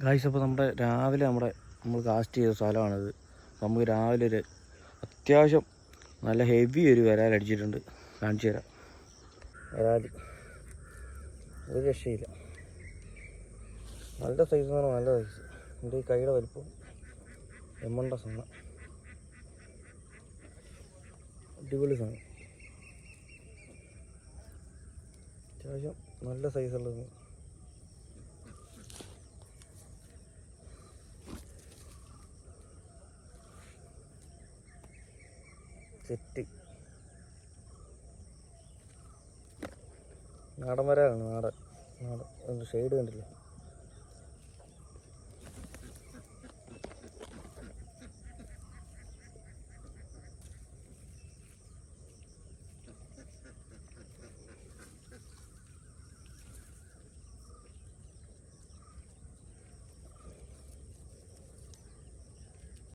Guys, അപ്പോൾ രാവിലെ നമ്മൾ കാസ്റ്റ് ചെയ്ത സ്ഥലമാണിത്. നമുക്ക് രാവിലെ ഒരു അത്യാവശ്യം നല്ല ഹെവി ഒരു വരാൽ അടിച്ചിട്ടുണ്ട്. കാണിച്ചു തരാം. വരാൽ ഒരു രക്ഷയില്ല. നല്ല സൈസാണ്, നല്ല സൈസ്. എൻ്റെ ഈ കൈയുടെ വലിപ്പം എമ്മണ്ട സാധനം, അടിപൊളി സാധനം. അത്യാവശ്യം നല്ല സൈസുള്ളത്. സെറ്റ് നാടൻ വരാലാണ്. നാടൻ ഷെയ്ഡ് കണ്ടില്ലേ?